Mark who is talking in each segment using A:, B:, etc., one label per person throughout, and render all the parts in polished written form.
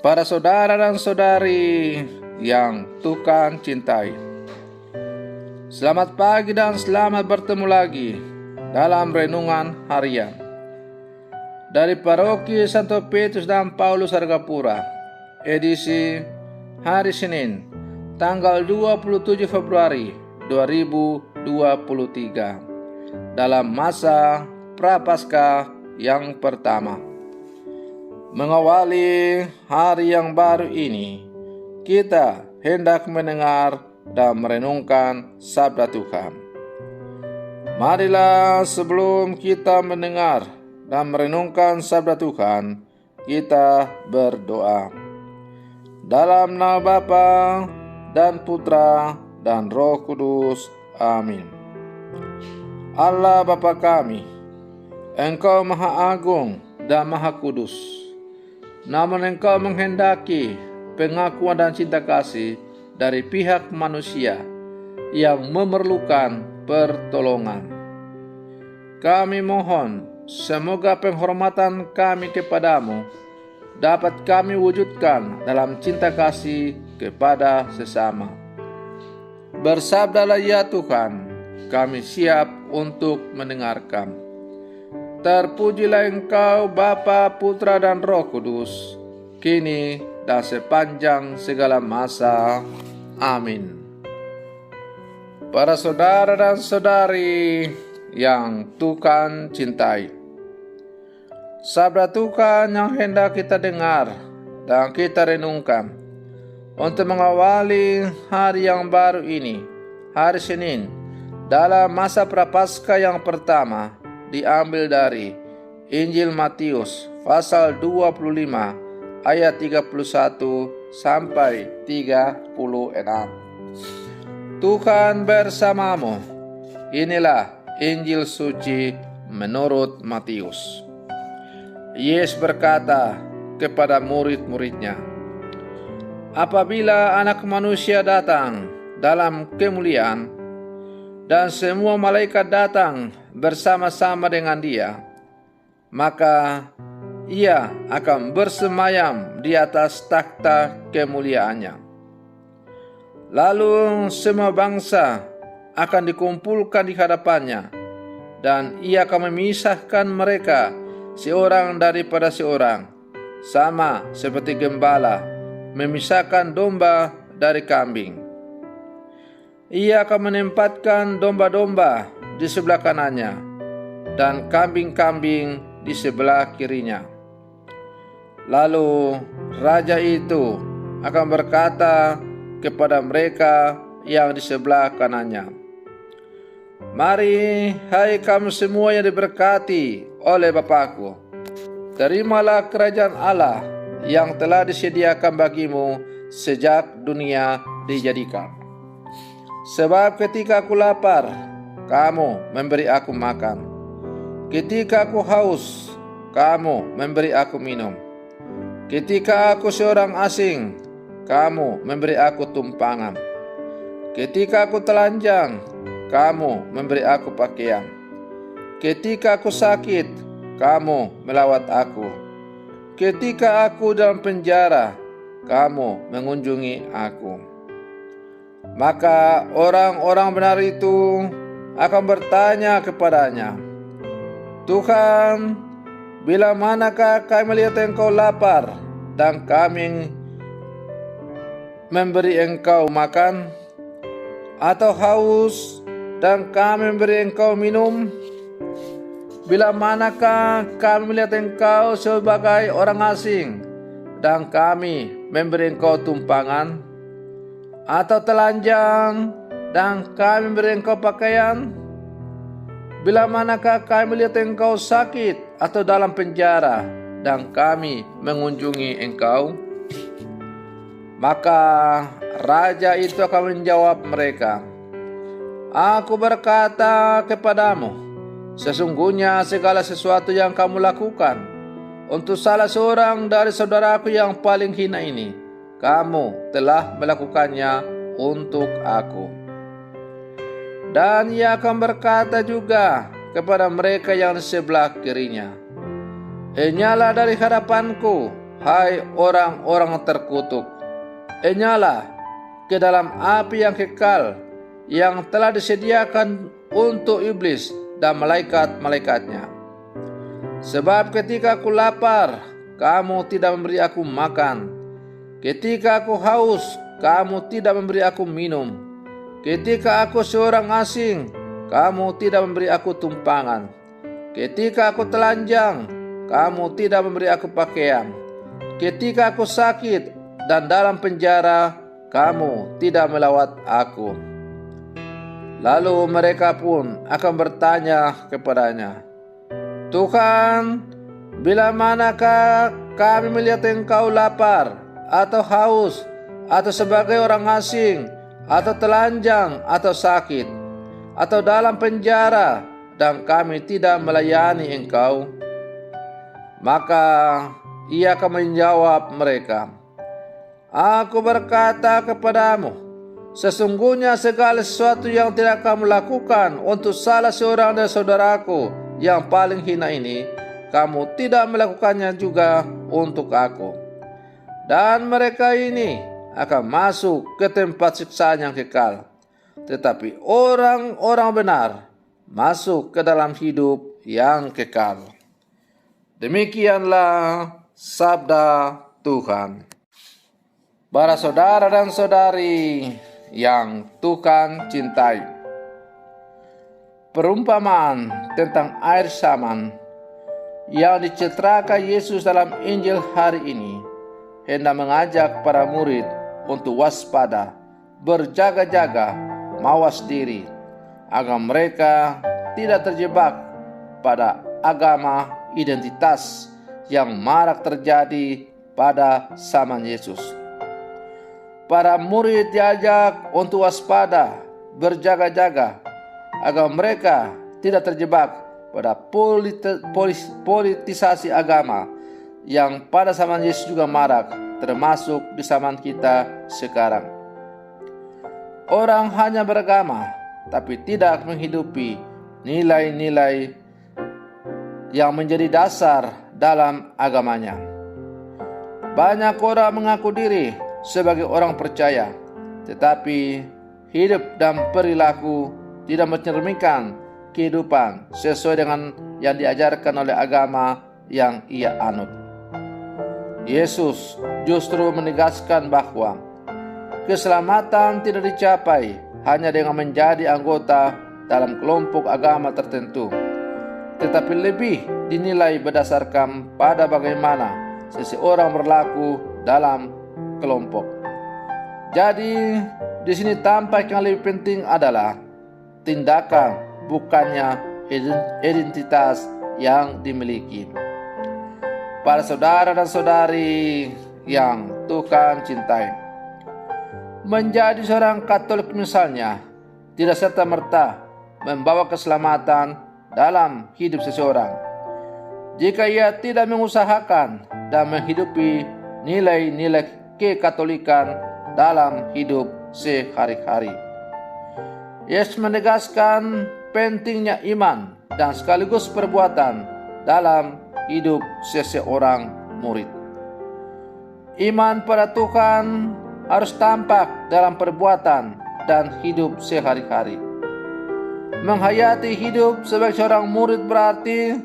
A: Para saudara dan saudari yang Tuhan cintai, selamat pagi dan selamat bertemu lagi dalam renungan harian dari Paroki Santo Petrus dan Paulus Argapura, edisi hari Senin, tanggal 27 Februari 2023, dalam masa Prapaskah yang pertama. Mengawali hari yang baru ini, kita hendak mendengar dan merenungkan sabda Tuhan. Marilah sebelum kita mendengar dan merenungkan sabda Tuhan, kita berdoa. Dalam nama Bapa dan Putra dan Roh Kudus. Amin. Allah Bapa kami, Engkau Maha Agung dan Maha Kudus. Namun Engkau menghendaki pengakuan dan cinta kasih dari pihak manusia yang memerlukan pertolongan. Kami mohon semoga penghormatan kami kepadamu dapat kami wujudkan dalam cinta kasih kepada sesama. Bersabdalah ya Tuhan, kami siap untuk mendengarkan. Terpujilah Engkau Bapa, Putra dan Roh Kudus, kini dan sepanjang segala masa. Amin. Para saudara dan saudari yang Tuhan cintai, sabda Tuhan yang hendak kita dengar dan kita renungkan untuk mengawali hari yang baru ini, hari Senin, dalam masa Prapaskah yang pertama, diambil dari Injil Matius pasal 25 ayat 31 sampai 36. Tuhan bersamamu. Inilah Injil suci menurut Matius. Yesus berkata kepada murid-muridnya, apabila Anak Manusia datang dalam kemuliaan dan semua malaikat datang bersama-sama dengan Dia, maka Ia akan bersemayam di atas takhta kemuliaannya. Lalu semua bangsa akan dikumpulkan di hadapannya, dan Ia akan memisahkan mereka seorang daripada seorang, sama seperti gembala memisahkan domba dari kambing. Ia akan menempatkan domba-domba di sebelah kanannya dan kambing-kambing di sebelah kirinya. Lalu raja itu akan berkata kepada mereka yang di sebelah kanannya, mari, hai kamu semua yang diberkati oleh Bapakku, terimalah kerajaan Allah yang telah disediakan bagimu sejak dunia dijadikan. Sebab ketika aku lapar, kamu memberi aku makan. Ketika aku haus, kamu memberi aku minum. Ketika aku seorang asing, kamu memberi aku tumpangan. Ketika aku telanjang, kamu memberi aku pakaian. Ketika aku sakit, kamu melawat aku. Ketika aku dalam penjara, kamu mengunjungi aku. Maka orang-orang benar itu akan bertanya kepadanya, Tuhan, bila manakah kami melihat Engkau lapar dan kami memberi Engkau makan, atau haus dan kami memberi Engkau minum? Bila manakah kami melihat Engkau sebagai orang asing dan kami memberi Engkau tumpangan, atau telanjang dan kami memberi Engkau pakaian? Bila manakah kami melihat Engkau sakit atau dalam penjara dan kami mengunjungi Engkau? Maka raja itu akan menjawab mereka, aku berkata kepadamu, sesungguhnya segala sesuatu yang kamu lakukan untuk salah seorang dari saudaraku yang paling hina ini, kamu telah melakukannya untuk aku. Dan Ia akan berkata juga kepada mereka yang di sebelah kirinya, Enyalah dari hadapanku, hai orang-orang terkutuk, nyala ke dalam api yang kekal yang telah disediakan untuk iblis dan malaikat-malaikatnya. Sebab ketika aku lapar, kamu tidak memberi aku makan. Ketika aku haus, kamu tidak memberi aku minum. Ketika aku seorang asing, kamu tidak memberi aku tumpangan. Ketika aku telanjang, kamu tidak memberi aku pakaian. Ketika aku sakit dan dalam penjara, kamu tidak melawat aku. Lalu mereka pun akan bertanya kepadanya, Tuhan, bila manakah kami melihat engkau lapar, atau haus, atau sebagai orang asing, atau telanjang, atau sakit, atau dalam penjara, dan kami tidak melayani engkau? Maka ia akan menjawab mereka, Aku berkata kepadamu, sesungguhnya segala sesuatu yang tidak kamu lakukan untuk salah seorang dari saudaraku yang paling hina ini, kamu tidak melakukannya juga untuk aku. Dan mereka ini akan masuk ke tempat siksaan yang kekal, tetapi orang-orang benar masuk ke dalam hidup yang kekal. Demikianlah sabda Tuhan. Para saudara dan saudari yang Tuhan cintai, perumpamaan tentang air saman yang diceritakan Yesus dalam Injil hari ini hendak mengajak para murid untuk waspada, berjaga-jaga, mawas diri, agar mereka tidak terjebak pada agama identitas yang marak terjadi pada zaman Yesus. Para murid diajak untuk waspada, berjaga-jaga, agar mereka tidak terjebak pada politisasi agama yang pada zaman Yesus juga marak, termasuk di zaman kita sekarang. Orang hanya beragama, tapi tidak menghidupi nilai-nilai yang menjadi dasar dalam agamanya. Banyak orang mengaku diri sebagai orang percaya, tetapi hidup dan perilaku tidak mencerminkan kehidupan sesuai dengan yang diajarkan oleh agama yang ia anut. Yesus justru menegaskan bahwa keselamatan tidak dicapai hanya dengan menjadi anggota dalam kelompok agama tertentu, tetapi lebih dinilai berdasarkan pada bagaimana seseorang berlaku dalam kelompok. Jadi, di sini tampak yang lebih penting adalah tindakan, bukannya identitas yang dimiliki. Para saudara dan saudari yang Tuhan cintai, menjadi seorang Katolik misalnya tidak serta-merta membawa keselamatan dalam hidup seseorang jika ia tidak mengusahakan dan menghidupi nilai-nilai kekatolikan dalam hidup sehari-hari. Yesus menegaskan pentingnya iman dan sekaligus perbuatan dalam hidup seseorang murid. Iman pada Tuhan harus tampak dalam perbuatan dan hidup sehari-hari. Menghayati hidup sebagai seorang murid berarti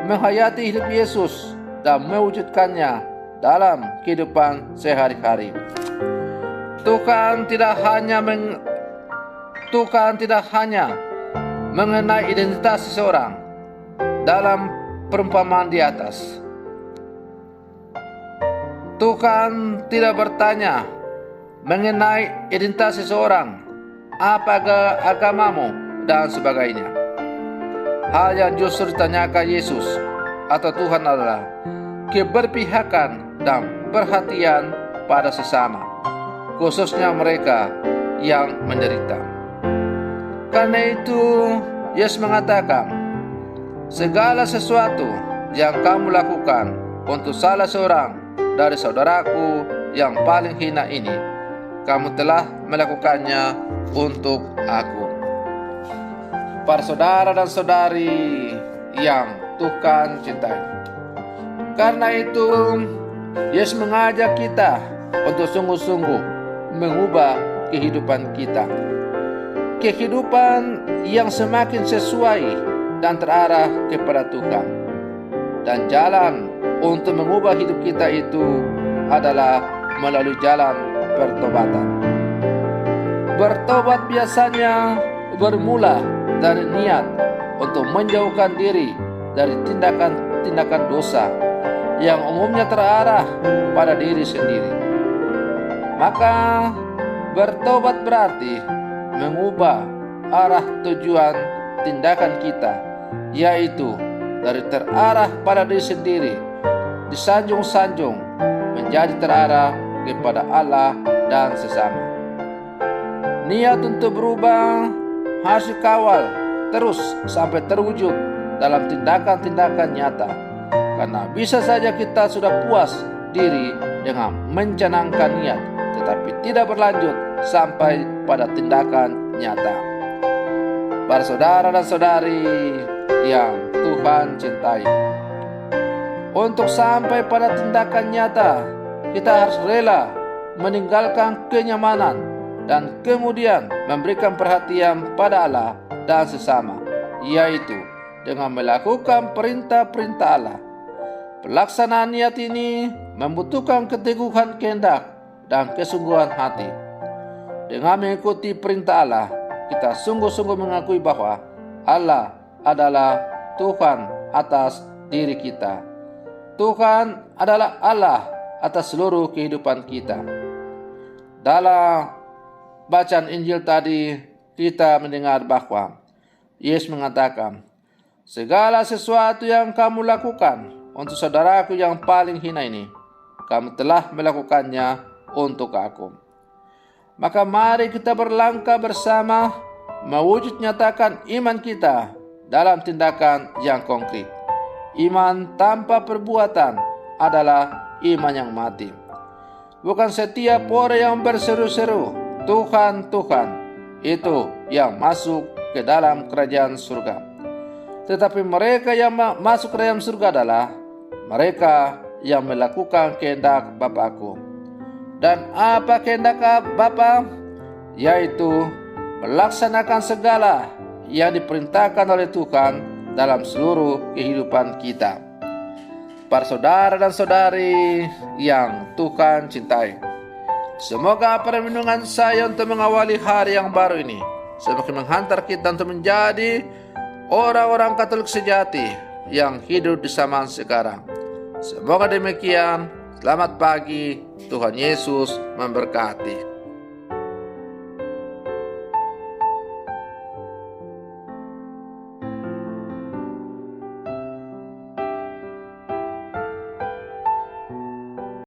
A: menghayati hidup Yesus dan mewujudkannya dalam kehidupan sehari-hari. Tuhan tidak hanya mengenai identitas seseorang dalam perumpamaan di atas. Tuhan tidak bertanya mengenai identitas seseorang, apa agamamu, dan sebagainya. Hal yang justru ditanyakan Yesus atau Tuhan adalah keberpihakan dan perhatian pada sesama, khususnya mereka yang menderita. Karena itu, Yesus mengatakan, segala sesuatu yang kamu lakukan untuk salah seorang dari saudaraku yang paling hina ini, kamu telah melakukannya untuk aku. Para saudara dan saudari yang Tuhan cintai, karena itu Yesus mengajak kita untuk sungguh-sungguh mengubah kehidupan kita. Kehidupan yang semakin sesuai dan terarah kepada Tuhan. Dan jalan untuk mengubah hidup kita itu adalah melalui jalan pertobatan. Bertobat biasanya bermula dari niat untuk menjauhkan diri dari tindakan-tindakan dosa yang umumnya terarah pada diri sendiri. Maka bertobat berarti mengubah arah tujuan tindakan kita, yaitu dari terarah pada diri sendiri, disanjung-sanjung menjadi terarah kepada Allah dan sesama. Niat untuk berubah harus dikawal terus sampai terwujud dalam tindakan-tindakan nyata, karena bisa saja kita sudah puas diri dengan mencanangkan niat, tetapi tidak berlanjut sampai pada tindakan nyata. Para saudara dan saudari yang Tuhan cintai, untuk sampai pada tindakan nyata, kita harus rela meninggalkan kenyamanan dan kemudian memberikan perhatian pada Allah dan sesama, yaitu dengan melakukan perintah-perintah Allah. Pelaksanaan niat ini membutuhkan keteguhan kehendak dan kesungguhan hati. Dengan mengikuti perintah Allah, kita sungguh-sungguh mengakui bahwa Allah adalah Tuhan atas diri kita. Tuhan adalah Allah atas seluruh kehidupan kita. Dalam bacaan Injil tadi, kita mendengar bahwa Yesus mengatakan, segala sesuatu yang kamu lakukan untuk saudaraku yang paling hina ini, kamu telah melakukannya untuk aku. Maka mari kita berlangkah bersama mewujud nyatakan iman kita dalam tindakan yang konkret. Iman tanpa perbuatan adalah iman yang mati. Bukan setiap orang yang berseru-seru Tuhan, Tuhan itu yang masuk ke dalam kerajaan surga. Tetapi mereka yang masuk ke dalam surga adalah mereka yang melakukan kehendak Bapa-Ku. Dan apa kehendak Bapa? Yaitu melaksanakan segala yang diperintahkan oleh Tuhan dalam seluruh kehidupan kita. Para saudara dan saudari yang Tuhan cintai, semoga perlindungan saya untuk mengawali hari yang baru ini semakin menghantar kita untuk menjadi orang-orang Katolik sejati yang hidup di zaman sekarang. Semoga demikian. Selamat pagi, Tuhan Yesus memberkati.